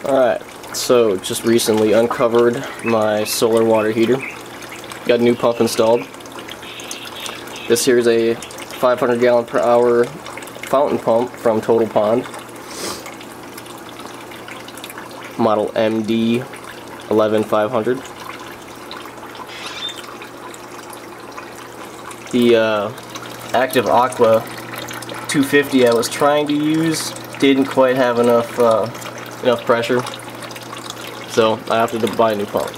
Alright, so just recently uncovered my solar water heater. Got a new pump installed. This here is a 500 gallon per hour fountain pump from Total Pond. Model MD 11500. The Active Aqua 250 I was trying to use didn't quite have enough pressure, so I opted to buy a new pump.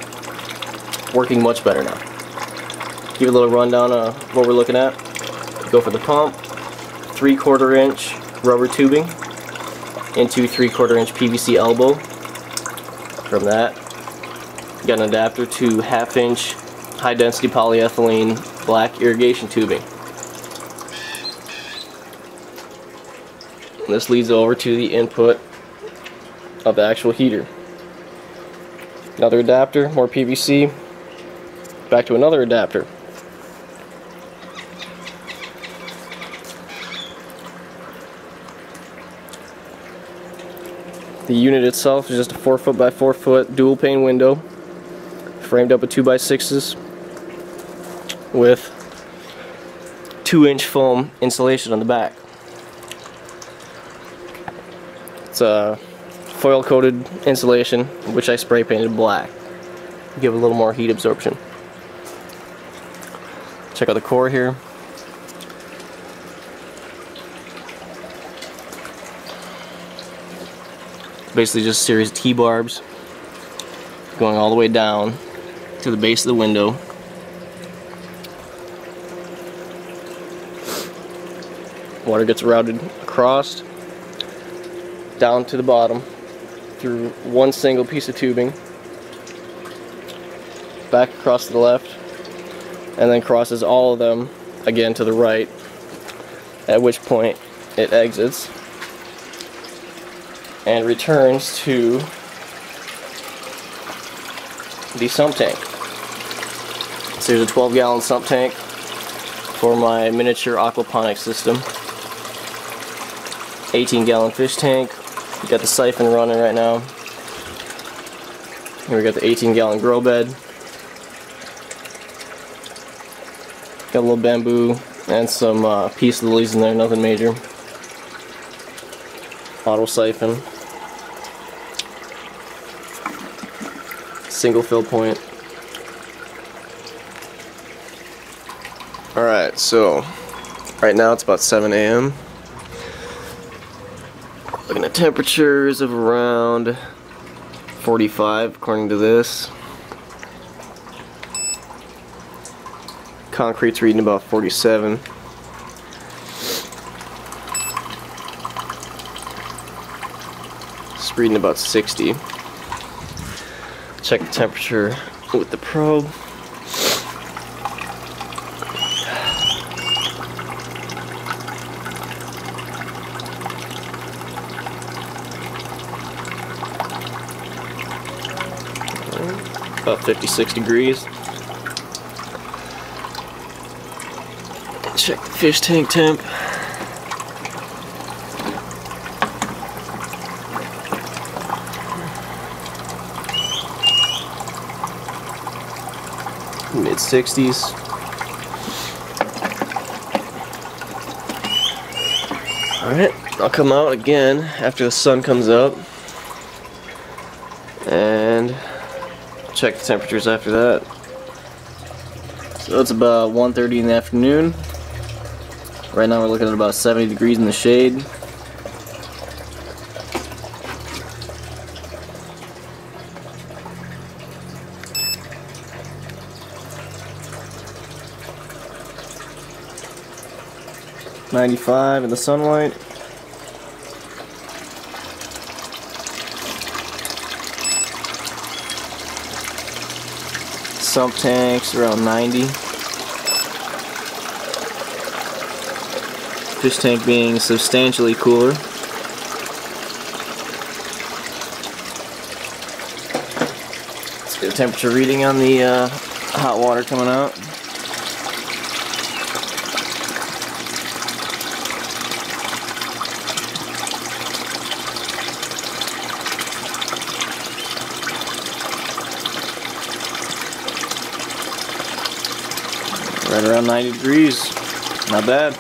Working much better now. Give you a little rundown of what we're looking at. Go for the pump, 3/4 inch rubber tubing into 3/4 inch PVC elbow. From that, got an adapter to 1/2 inch high density polyethylene black irrigation tubing. And this leads over to the input of the actual heater. Another adapter, more PVC, back to another adapter. The unit itself is just a 4 by 4 dual pane window, framed up with 2x6s with 2-inch foam insulation on the back. It's a foil coated insulation, which I spray painted black. Give it a little more heat absorption. Check out the core here. Basically just a series of T-barbs going all the way down to the base of the window. Water gets routed across, down to the bottom, through one single piece of tubing, back across to the left, and then crosses all of them again to the right, at which point it exits and returns to the sump tank. So here's a 12-gallon sump tank for my miniature aquaponic system. 18-gallon fish tank. We got the siphon running right now. Here we got the 18-gallon grow bed. Got a little bamboo and some peace lilies in there, nothing major. Auto siphon. Single fill point. Alright, so right now it's about 7 a.m. Looking at temperatures of around 45 according to this. Concrete's reading about 47. It's reading about 60. Check the temperature with the probe. About 56 degrees. Check the fish tank temp. Mid-60s. Alright, I'll come out again after the sun comes up and check the temperatures after that. So it's about 1:30 in the afternoon. Right now we're looking at about 70 degrees in the shade. .95 in the sunlight. Sump tanks around 90. Fish tank being substantially cooler. Let's get a temperature reading on the hot water coming out. Right around 90 degrees. Not bad.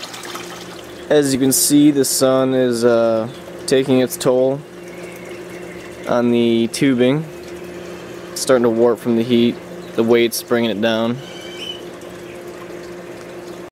As you can see, the sun is taking its toll on the tubing. It's starting to warp from the heat. The weight's bringing it down.